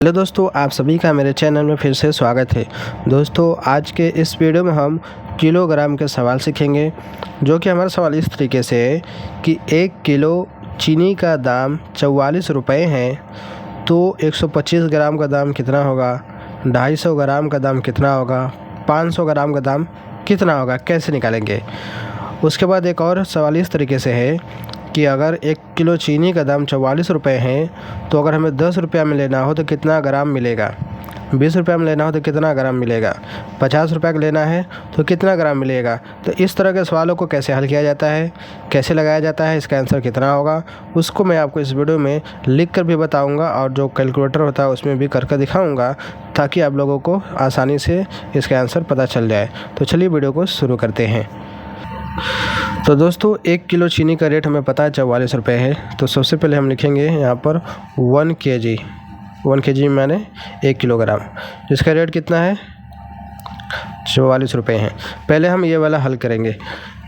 Hello दोस्तों, आप सभी का मेरे चैनल में फिर से स्वागत है। दोस्तों, आज के इस वीडियो में हम किलोग्राम के सवाल सीखेंगे, जो कि हमारा सवाल इस तरीके से है कि 1 किलो चीनी का दाम 44 रुपये है, तो 125 ग्राम का दाम कितना होगा, 250 ग्राम का दाम कितना होगा, 500 ग्राम का दाम कितना होगा, कैसे निकालेंगे। उसके बाद एक और सवाल इस तरीके से है कि अगर 1 किलो चीनी का दाम 44 रुपये है, तो अगर हमें 10 रुपये में लेना हो तो कितना ग्राम मिलेगा, 20 रुपये में लेना हो तो कितना ग्राम मिलेगा, 50 रुपये का लेना है तो कितना ग्राम मिलेगा। तो इस तरह के सवालों को कैसे हल किया जाता है, कैसे लगाया जाता है, इसका आंसर कितना होगा, उसको मैं आपको इस वीडियो में लिख कर भी बताऊँगा और जो कैलकुलेटर होता है उसमें भी करके दिखाऊँगा, ताकि आप लोगों को आसानी से इसका आंसर पता चल जाए। तो चलिए वीडियो को शुरू करते हैं। तो दोस्तों, 1 किलो चीनी का रेट हमें पता है 44 रुपये है। तो सबसे पहले हम लिखेंगे यहाँ पर 1 kg माने 1 किलोग्राम, जिसका रेट कितना है 44 रुपये है। पहले हम ये वाला हल करेंगे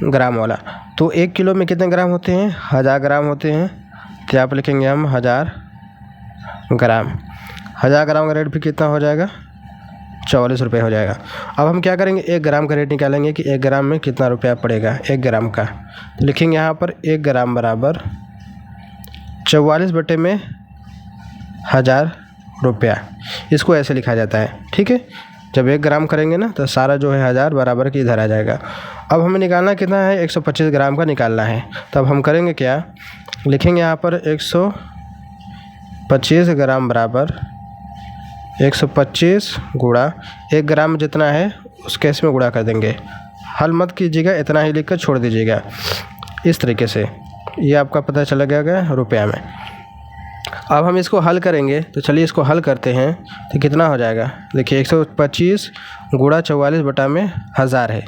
ग्राम वाला। तो 1 किलो में कितने ग्राम होते हैं, 1000 ग्राम होते हैं। तो यहाँ पर लिखेंगे हम 1000 ग्राम। 1000 ग्राम का रेट भी कितना हो जाएगा, 44 रुपये हो जाएगा। अब हम क्या करेंगे, 1 ग्राम का रेट निकालेंगे कि 1 ग्राम में कितना रुपया पड़ेगा 1 ग्राम का। तो लिखेंगे यहाँ पर 1 ग्राम बराबर 44 बटे में 1000 रुपया। इसको ऐसे लिखा जाता है, ठीक है। जब 1 ग्राम करेंगे ना तो सारा जो है 1000 बराबर के इधर आ जाएगा। अब हमें निकालना कितना है, 125 ग्राम का निकालना है। तो अब हम करेंगे क्या, लिखेंगे यहाँ पर 125 ग्राम बराबर 125 गुणा 1 ग्राम जितना है उसके इसमें गुणा कर देंगे। हल मत कीजिएगा, इतना ही लिख कर छोड़ दीजिएगा। इस तरीके से ये आपका पता चला गया रुपया में। अब हम इसको हल करेंगे, तो चलिए इसको हल करते हैं। तो कितना हो जाएगा, देखिए 125 गुणा 44 बटा में 1000 है।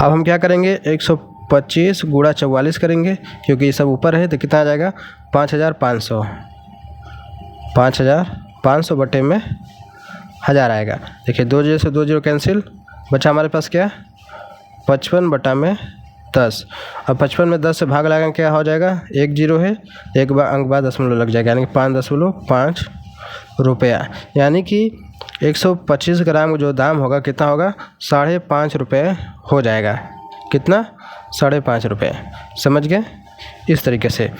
अब हम क्या करेंगे, 125 गुणा 44 करेंगे, क्योंकि ये सब ऊपर है। तो कितना आ जाएगा 5500 5,500 बटे में 1000 आएगा। देखिए 2 जीरो से 2 जीरो कैंसिल, बचा हमारे पास क्या 55 बटा में 10। अब 55 में 10 से भाग लगाएंगे, क्या हो जाएगा 1 जीरो है, एक बार अंक बाद दशमलव लग जाएगा, यानी कि 5.5 रुपया। यानी कि 125 ग्राम का जो दाम होगा कितना होगा, 5.5 रुपये हो जाएगा। कितना, 5.5 रुपये। समझ गए। इस तरीके से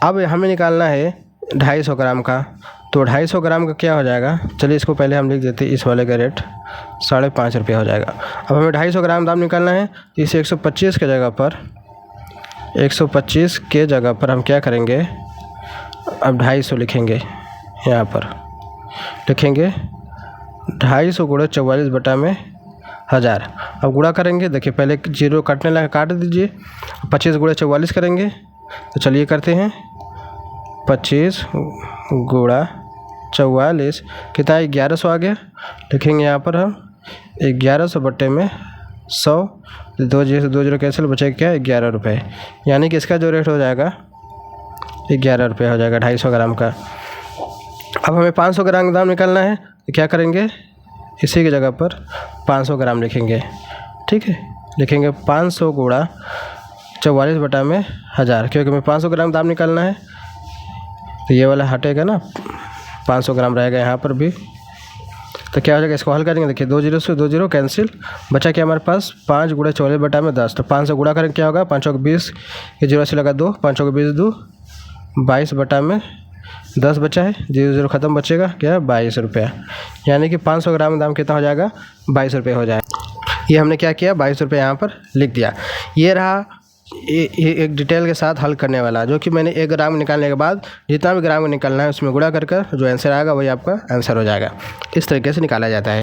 अब हमें निकालना है 250 ग्राम का। तो 250 ग्राम का क्या हो जाएगा, चलिए इसको पहले हम लिख देते हैं। इस वाले का रेट 5.5 रुपये हो जाएगा। अब हमें 250 ग्राम दाम निकालना है, तो इसे 125 के जगह पर हम क्या करेंगे, अब 250 लिखेंगे। यहाँ पर लिखेंगे 250 गुणा 44 बटा में 1000। अब गुणा करेंगे, देखिए पहले जीरो काटने लगा, काट दीजिए। 25 गुणा 44 करेंगे, तो चलिए करते हैं। 25 गुणा 44 कितना, 1100 आ गया। लिखेंगे यहाँ पर हम 1100 बटे में 100। 2 जीरो से 2 जीरो कैंसिल, बचेगा क्या 11 रुपये। यानी कि इसका जो रेट हो जाएगा 11 रुपये हो जाएगा 250 ग्राम का। अब हमें 500 ग्राम का दाम निकालना है, तो क्या करेंगे, इसी की जगह पर 500 ग्राम लिखेंगे। ठीक है, लिखेंगे 500 गुणा 44 बटा में 1000, क्योंकि हमें 500 ग्राम दाम निकालना है। तो ये वाला हटेगा ना, 500 ग्राम रहेगा यहाँ पर भी। तो क्या हो जाएगा, इसको हल करेंगे। देखिए 2 जीरो से 2 जीरो कैंसिल, बचा क्या हमारे पास 5 गुणा 44 बटा में 10। तो 5 से गुणा करेंगे, क्या होगा 5 को 20, ये जीरो से लगा 2, 5 को 20 2 22 बटा में 10 बचा है, 0 0 ख़त्म, बचेगा क्या 22 रुपया। यानी कि 500 ग्राम दाम कितना हो जाएगा, 22 रुपये हो जाएगा। ये हमने क्या किया, 22 रुपये यहाँ पर लिख दिया। ये रहा एक डिटेल के साथ हल करने वाला, जो कि मैंने 1 ग्राम निकालने के बाद जितना भी ग्राम निकालना है उसमें गुणा कर जो आंसर आएगा वही आपका आंसर हो जाएगा। इस तरीके से निकाला जाता है।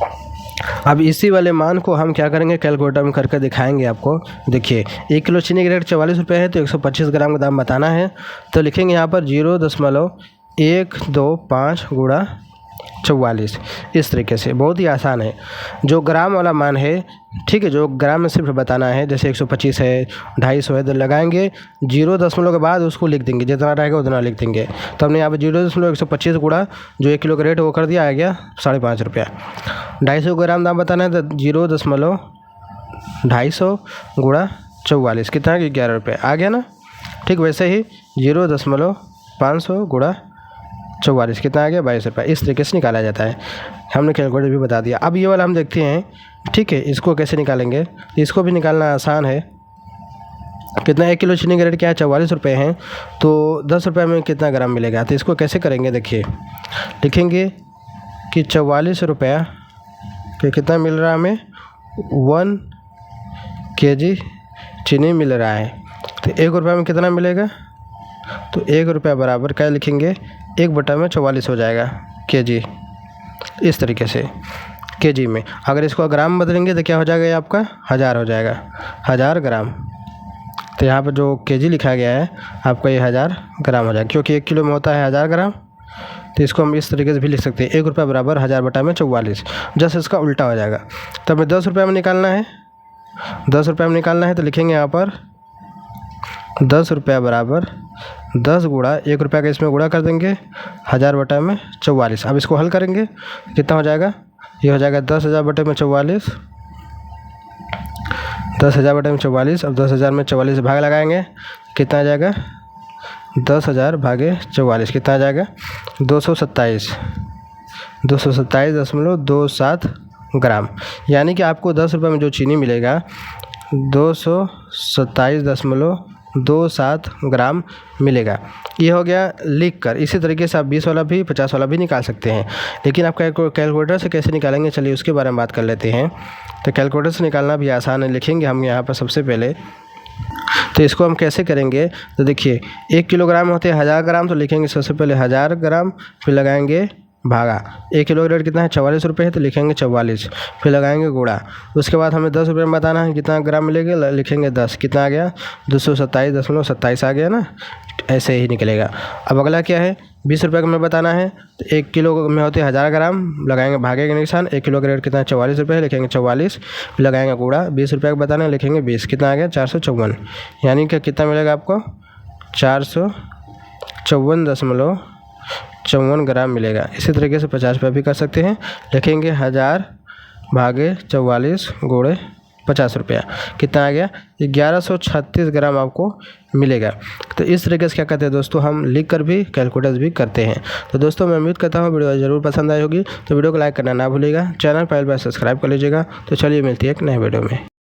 अब इसी वाले मान को हम क्या करेंगे, कैलकुलेटर में करके दिखाएंगे आपको। देखिए 1 किलो चीनी का रेट 44 रुपये है, तो 125 ग्राम का दाम बताना है। तो लिखेंगे यहाँ पर 0.125 गुणा 44। इस तरीके से बहुत ही आसान है। जो ग्राम वाला मान है, ठीक है, जो ग्राम में सिर्फ बताना है, जैसे 125 है, 250 है, तो लगाएंगे 0 के बाद उसको लिख देंगे, जितना रहेगा उतना लिख देंगे। तो हमने यहाँ पर 0.125 गुणा जो 1 किलो का रेट वो कर दिया, आ गया 5.5 रुपया। 250 ग्राम दाम बताना है, तो 0.250 गुणा 44 कितना है, 11 रुपये आ गया ना। ठीक वैसे ही 0.500 गुणा 44 कितना आ गया 22 रुपये। इस तरीके से निकाला जाता है, हमने कैलकुलेटर भी बता दिया। अब ये वाला हम देखते हैं, ठीक है, इसको कैसे निकालेंगे। इसको भी निकालना आसान है। कितना 1 किलो चीनी का रेट क्या है 44 रुपये हैं, तो 10 रुपये में कितना ग्राम मिलेगा। तो इसको कैसे करेंगे, देखिए लिखेंगे कि 44 रुपया कि कितना मिल रहा है हमें 1 kg चीनी मिल रहा है। तो 1 रुपये में कितना मिलेगा, तो 1 रुपया बराबर क्या लिखेंगे 1/44 हो जाएगा kg। इस तरीके से kg में, अगर इसको ग्राम बदलेंगे तो क्या हो जाएगा, ये आपका 1000 हो जाएगा, 1000 ग्राम। तो यहाँ पर जो kg लिखा गया है आपका ये 1000 ग्राम हो जाएगा, क्योंकि 1 किलो में होता है 1000 ग्राम। तो इसको हम इस तरीके से भी लिख सकते हैं, 1 रुपया बराबर 1000/44। जस्ट इसका उल्टा हो जाएगा। तो हमें 10 रुपये में निकालना है, 10 रुपये में निकालना है तो लिखेंगे यहाँ पर 10 रुपया बराबर 10 गुणा 1 रुपया का इसमें गुणा कर देंगे 1000/44। अब इसको हल करेंगे कितना हो जाएगा, ये हो जाएगा 10,000/44, 10,000/44। अब 10,000 में 44 भाग लगाएंगे, कितना आ जाएगा 10,000 भागे 44 कितना आ जाएगा 227, 227.27 ग्राम। यानी कि आपको 10 रुपये में जो चीनी मिलेगा 227.27 ग्राम मिलेगा। ये हो गया लिख कर। इसी तरीके से आप 20 वाला भी 50 वाला भी निकाल सकते हैं, लेकिन आप कैलकुलेटर से कैसे निकालेंगे, चलिए उसके बारे में बात कर लेते हैं। तो कैलकुलेटर से निकालना भी आसान है। लिखेंगे हम यहाँ पर सबसे पहले, तो इसको हम कैसे करेंगे, तो देखिए 1 किलोग्राम होते हैं 1000 ग्राम, तो लिखेंगे सबसे पहले 1000 ग्राम, फिर लगाएंगे भागा। 1 किलो का रेट कितना है 44 रुपये है, तो लिखेंगे 44, फिर लगाएंगे गुणा। उसके बाद हमें 10 रुपये में बताना है कितना ग्राम मिलेगा, लिखेंगे 10, कितना आ गया 227.27 आ गया ना, ऐसे ही निकलेगा। अब अगला क्या है 20 रुपये का हमें बताना है, तो 1 किलो में होते हैं 1000 ग्राम, लगाएंगे भागे के निशान। 1 किलो का रेट कितना है 44 रुपये है, लिखेंगे 44, फिर लगाएंगे गुणा। 20 रुपये का बताना है, लिखेंगे 20, कितना आ गया 454, यानी कि कितना मिलेगा आपको 454.54 ग्राम मिलेगा। इसी तरीके से 50 रुपये भी कर सकते हैं, लिखेंगे 1000 भागे 44 गुणे 50 रुपया, कितना आ गया 1136 ग्राम आपको मिलेगा। तो इस तरीके से क्या करते हैं दोस्तों, हम लिख कर भी कैलकुलेटर भी करते हैं। तो दोस्तों मैं उम्मीद करता हूँ वीडियो ज़रूर पसंद आई होगी, तो वीडियो को लाइक करना ना भूलिएगा, चैनल पहले बार सब्सक्राइब कर लीजिएगा। तो चलिए मिलती है एक नए वीडियो में।